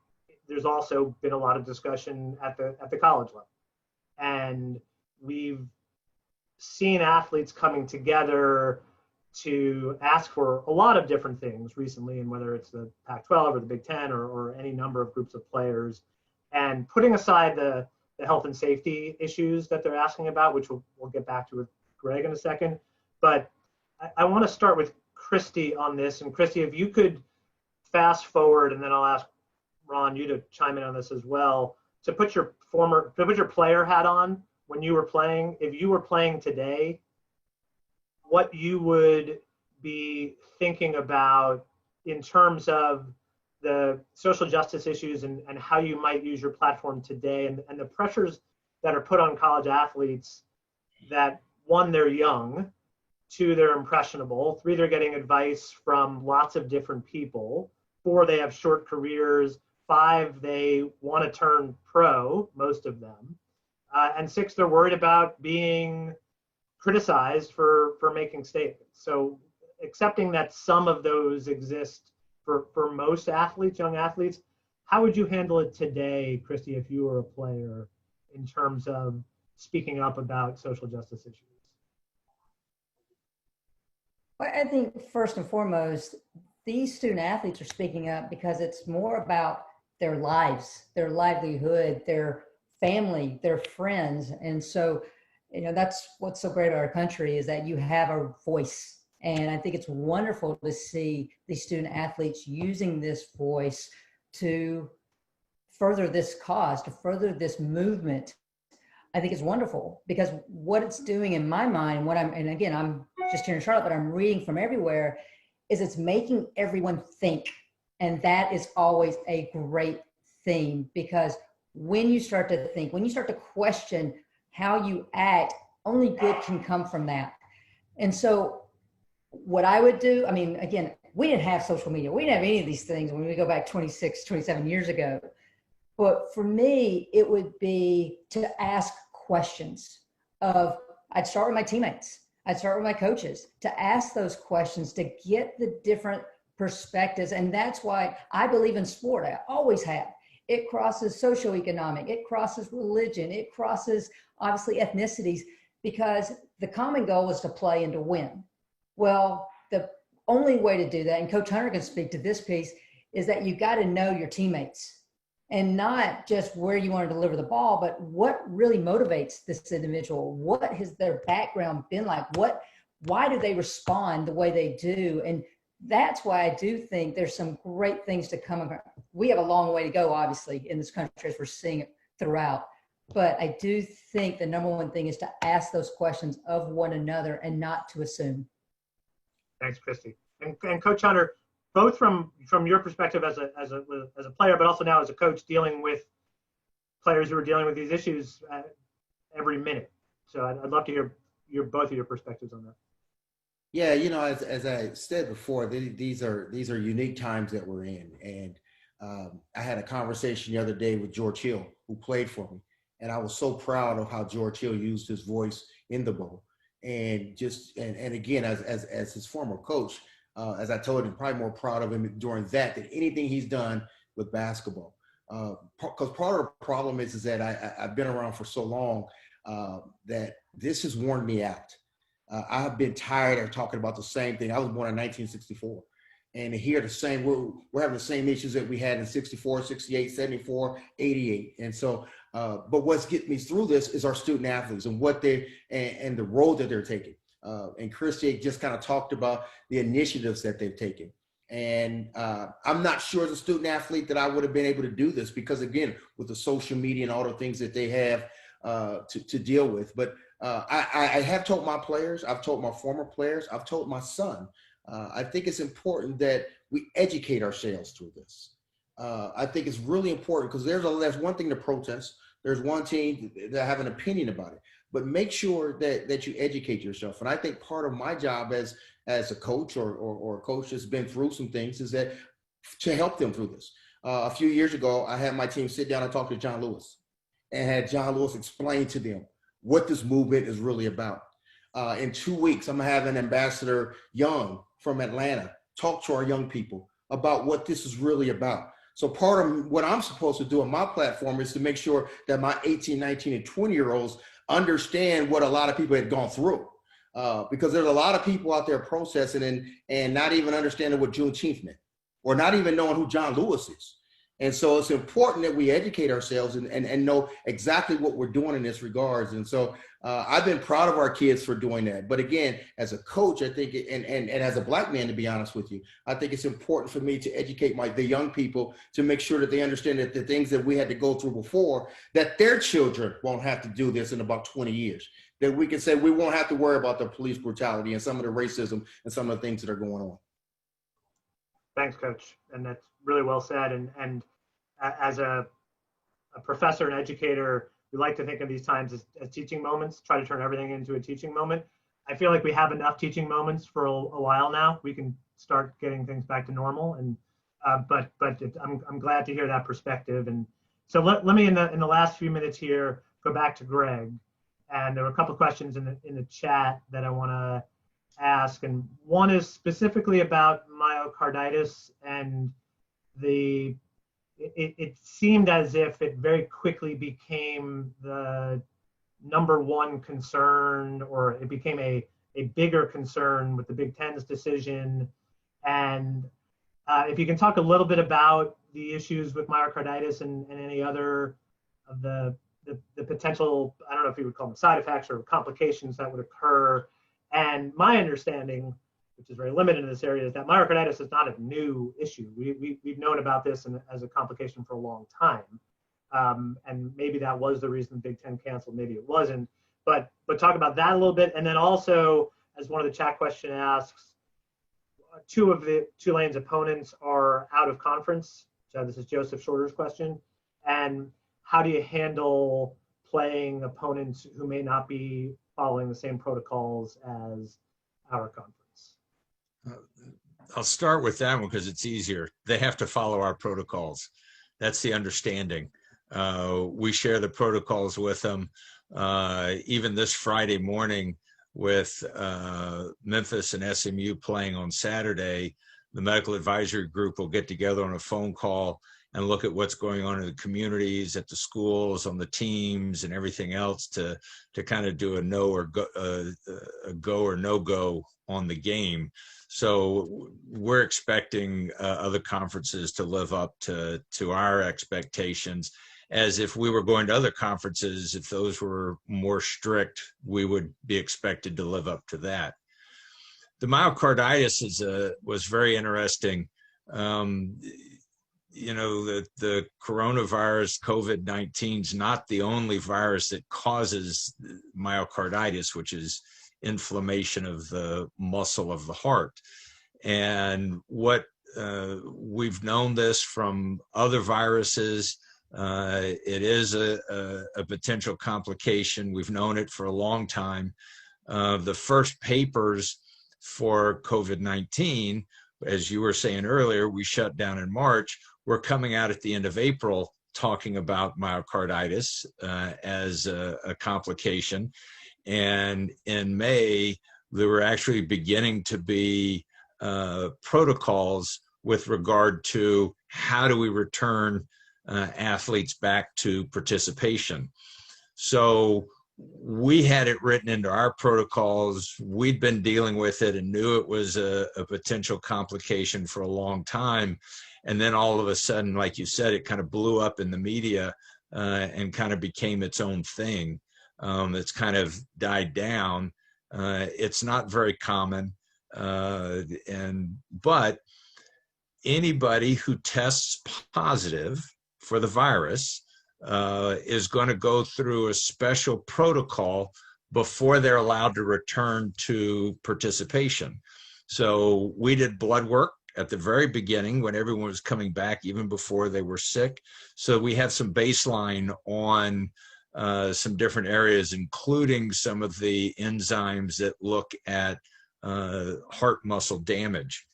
there's also been a lot of discussion at the college level. And we've seen athletes coming together to ask for a lot of different things recently, and whether it's the Pac-12 or the Big Ten or any number of groups of players, and putting aside the health and safety issues that they're asking about, which we'll get back to with Greg in a second. But I want to start with Christy on this. And Christy, if you could fast forward, and then I'll ask Ron, you to chime in on this as well, to put your player hat on when you were playing. If you were playing today, what you would be thinking about in terms of the social justice issues and how you might use your platform today, and the pressures that are put on college athletes that, 1, they're young, 2, they're impressionable, 3, they're getting advice from lots of different people, 4, they have short careers, 5, they want to turn pro, most of them, and 6, they're worried about being criticized for making statements. So accepting that some of those exist for most athletes, young athletes, how would you handle it today, Christy, if you were a player, in terms of speaking up about social justice issues? Well, I think first and foremost, these student athletes are speaking up because it's more about their lives, their livelihood, their family, their friends. And so, that's what's so great about our country, is that you have a voice. And I think it's wonderful to see these student athletes using this voice to further this cause, to further this movement. I think it's wonderful, because what it's doing in my mind, and again, I'm just here in Charlotte, but I'm reading from everywhere, is it's making everyone think. And that is always a great thing, because when you start to think, when you start to question how you act, only good can come from that. And so what I would do, again, we didn't have social media. We didn't have any of these things when we go back 26, 27 years ago. But for me, it would be to ask questions I'd start with my teammates. I'd start with my coaches, to ask those questions, to get the different perspectives. And that's why I believe in sport. I always have. It crosses socioeconomic, it crosses religion, it crosses obviously ethnicities, because the common goal is to play and to win. Well, the only way to do that, and Coach Hunter can speak to this piece, is that you got to know your teammates, and not just where you want to deliver the ball, but what really motivates this individual. What has their background been like? Why do they respond the way they do? And that's why I do think there's some great things to come. We have a long way to go, obviously, in this country, as we're seeing it throughout. But I do think the number one thing is to ask those questions of one another and not to assume. Thanks, Christy. And Coach Hunter, both from your perspective as a player, but also now as a coach, dealing with players who are dealing with these issues every minute. So I'd love to hear both of your perspectives on that. Yeah, as I said before, these are unique times that we're in. And I had a conversation the other day with George Hill, who played for me. And I was so proud of how George Hill used his voice in the bowl. And again, as his former coach, as I told him, probably more proud of him during that than anything he's done with basketball. Because part of the problem is that I've been around for so long that this has worn me out. I've been tired of talking about the same thing. I was born in 1964. And to hear we're having the same issues that we had in 64, 68, 74, 88. And so, but what's getting me through this is our student athletes and and the road that they're taking. And Christy just kind of talked about the initiatives that they've taken. And I'm not sure as a student athlete that I would have been able to do this, because again, with the social media and all the things that they have to deal with. But I have told my players, I've told my former players, I've told my son, I think it's important that we educate ourselves through this. I think it's really important, because there's one thing to protest. There's one team that have an opinion about it, but make sure that you educate yourself. And I think part of my job as a coach or a coach that's been through some things is that to help them through this. A few years ago, I had my team sit down and talk to John Lewis, and had John Lewis explain to them what this movement is really about. In 2 weeks, I'm having Ambassador Young from Atlanta talk to our young people about what this is really about. So part of what I'm supposed to do on my platform is to make sure that my 18, 19, and 20-year-olds understand what a lot of people had gone through. Because there's a lot of people out there processing and not even understanding what Juneteenth meant, or not even knowing who John Lewis is. And so it's important that we educate ourselves and know exactly what we're doing in this regards. And so I've been proud of our kids for doing that. But again, as a coach, I think, and as a Black man, to be honest with you, I think it's important for me to educate the young people to make sure that they understand that the things that we had to go through before, that their children won't have to do this in about 20 years. That we can say we won't have to worry about the police brutality and some of the racism and some of the things that are going on. Thanks, Coach. And that's really well said. And as a professor and educator, we like to think of these times as teaching moments, try to turn everything into a teaching moment. I feel like we have enough teaching moments for a while now. We can start getting things back to normal. And but I'm glad to hear that perspective. And so let me in the last few minutes here go back to Greg. And there were a couple of questions in the chat that I want to ask. And one is specifically about myocarditis, and it seemed as if it very quickly became the number one concern, or it became a bigger concern with the Big Ten's decision. And if you can talk a little bit about the issues with myocarditis and any other of the potential, I don't know if you would call them side effects or complications that would occur. And my understanding, which is very limited in this area, is that myocarditis is not a new issue. We've known about this as a complication for a long time. And maybe that was the reason the Big Ten canceled, maybe it wasn't. But talk about that a little bit. And then also, as one of the chat question asks, two of the Tulane's opponents are out of conference. So this is Joseph Shorter's question. And how do you handle playing opponents who may not be following the same protocols as our conference? I'll start with that one because it's easier. They have to follow our protocols. That's the understanding. We share the protocols with them. Even this Friday morning with Memphis and SMU playing on Saturday, the medical advisory group will get together on a phone call and look at what's going on in the communities, at the schools, on the teams, and everything else to kind of do a go or no go on the game. So we're expecting other conferences to live up to our expectations. As if we were going to other conferences, if those were more strict, we would be expected to live up to that. The myocarditis was very interesting. You know, the coronavirus, COVID-19, is not the only virus that causes myocarditis, which is inflammation of the muscle of the heart. And what we've known this from other viruses. It is a potential complication. We've known it for a long time. The first papers for COVID-19, as you were saying earlier, we shut down in March. We're coming out at the end of April talking about myocarditis as a complication. And in May, there were actually beginning to be protocols with regard to how do we return athletes back to participation. So we had it written into our protocols. We'd been dealing with it and knew it was a potential complication for a long time. And then all of a sudden, like you said, it kind of blew up in the media and kind of became its own thing. It's kind of died down. It's not very common. But anybody who tests positive for the virus is going to go through a special protocol before they're allowed to return to participation. So we did blood work at the very beginning when everyone was coming back, even before they were sick. So we have some baseline on some different areas, including some of the enzymes that look at heart muscle damage.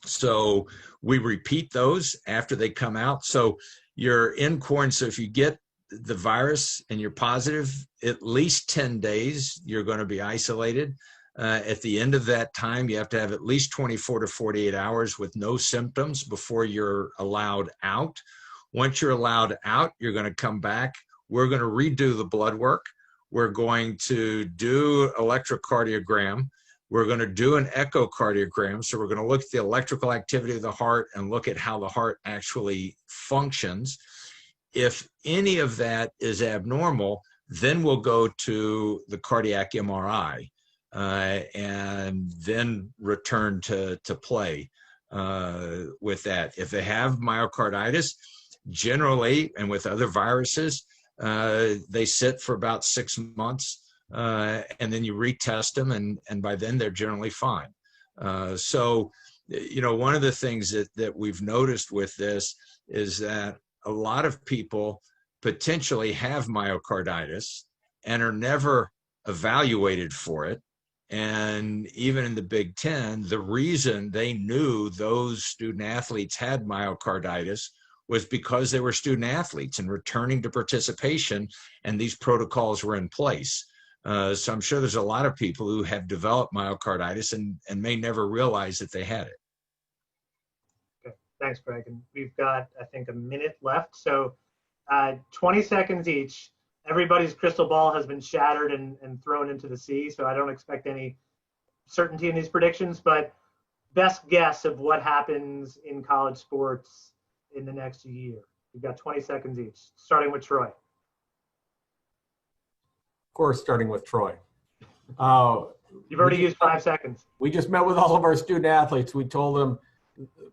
So we repeat those after they come out. So you're in quarantine. So if you get the virus and you're positive, at least 10 days, you're going to be isolated. At the end of that time, you have to have at least 24 to 48 hours with no symptoms before you're allowed out. Once you're allowed out, you're going to come back. We're going to redo the blood work. We're going to do electrocardiogram. We're going to do an echocardiogram. So we're going to look at the electrical activity of the heart and look at how the heart actually functions. If any of that is abnormal, then we'll go to the cardiac MRI and then return to play with that. If they have myocarditis, generally, and with other viruses, they sit for about 6 months. And then you retest them, and by then they're generally fine. So, you know, one of the things that we've noticed with this is that a lot of people potentially have myocarditis and are never evaluated for it. And even in the Big Ten, the reason they knew those student athletes had myocarditis was because they were student athletes and returning to participation, and these protocols were in place. So I'm sure there's a lot of people who have developed myocarditis and may never realize that they had it. Okay, thanks, Greg. And we've got, I think, a minute left. So 20 seconds each. Everybody's crystal ball has been shattered and thrown into the sea, so I don't expect any certainty in these predictions, but best guess of what happens in college sports in the next year? You've got 20 seconds each, starting with Troy. Of course, starting with Troy. You've already used 5 seconds. We just met with all of our student athletes. We told them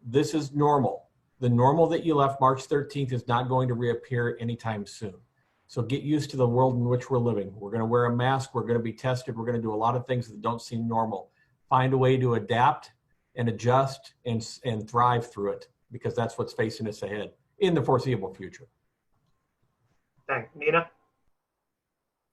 this is normal. The normal that you left March 13th is not going to reappear anytime soon. So get used to the world in which we're living. We're going to wear a mask. We're going to be tested. We're going to do a lot of things that don't seem normal. Find a way to adapt and adjust and thrive through it, because that's what's facing us ahead in the foreseeable future. Thanks. Nina?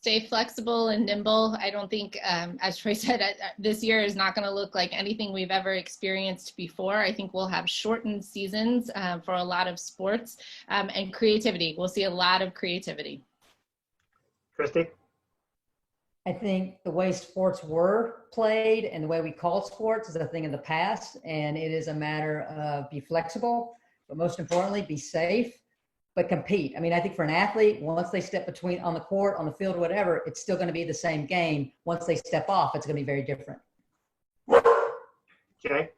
Stay flexible and nimble. I don't think, as Troy said, this year is not going to look like anything we've ever experienced before. I think we'll have shortened seasons for a lot of sports, and creativity. We'll see a lot of creativity. Christy? I think the way sports were played and the way we call sports is a thing of the past, and it is a matter of be flexible, but most importantly, be safe, but compete. I mean, I think for an athlete, once they step between on the court, on the field, whatever, it's still going to be the same game. Once they step off, it's going to be very different. Jay?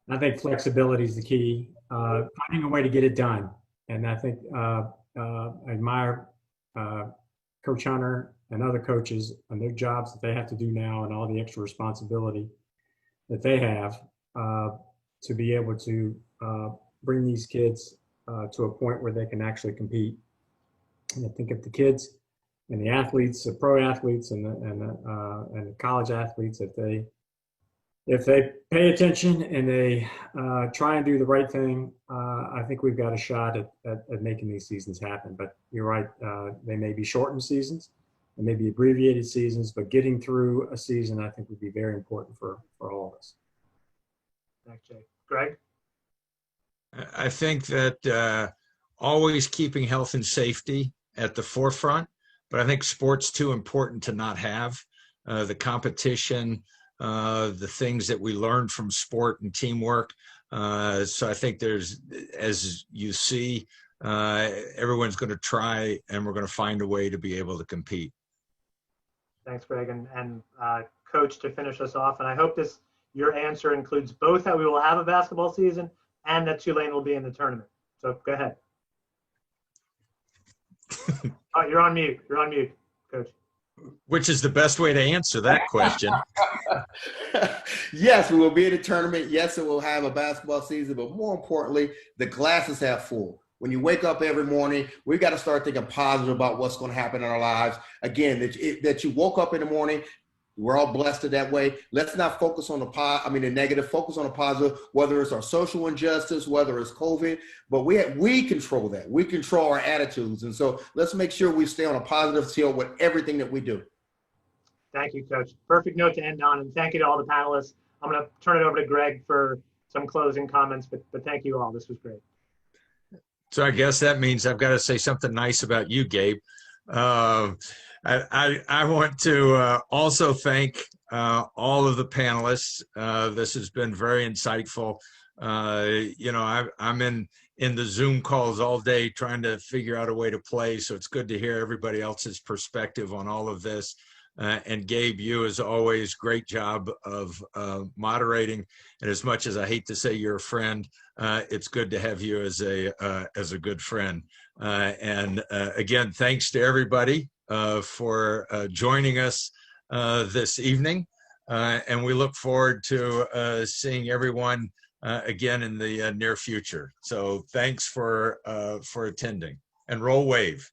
I think flexibility is the key. Finding a way to get it done. And I think I admire Coach Hunter and other coaches and their jobs that they have to do now and all the extra responsibility that they have to be able to bring these kids to a point where they can actually compete. And I think if the kids and the athletes, the pro athletes and the college athletes, if they pay attention and they try and do the right thing, I think we've got a shot at making these seasons happen. But you're right, they may be shortened seasons, they may be abbreviated seasons, but getting through a season, I think, would be very important for all of us. Thanks, Jay. Greg? I think that always keeping health and safety at the forefront, but I think sport's too important to not have. The competition, the things that we learned from sport and teamwork. So I think there's, as you see, everyone's going to try and we're going to find a way to be able to compete. Thanks, Greg. And Coach, to finish us off, and I hope your answer includes both that we will have a basketball season and that Tulane will be in the tournament. So go ahead. Oh, you're on mute. You're on mute, Coach. Which is the best way to answer that question? Yes, we will be in the tournament. Yes, it will have a basketball season, but more importantly, the glasses half full. When you wake up every morning, we got to start thinking positive about what's going to happen in our lives. Again, that you woke up in the morning, we're all blessed in that way. Let's not focus on the negative, focus on the positive, whether it's our social injustice, whether it's COVID, but we control that. We control our attitudes. And so let's make sure we stay on a positive field with everything that we do. Thank you, Coach. Perfect note to end on. And thank you to all the panelists. I'm going to turn it over to Greg for some closing comments, but thank you all. This was great. So I guess that means I've got to say something nice about you, Gabe. I want to also thank all of the panelists. This has been very insightful. I'm in the Zoom calls all day trying to figure out a way to play, so it's good to hear everybody else's perspective on all of this. And Gabe, you, as always, great job of moderating. And as much as I hate to say you're a friend, it's good to have you as a good friend. And again, thanks to everybody for joining us this evening. And we look forward to seeing everyone again in the near future. So thanks for attending. And roll wave.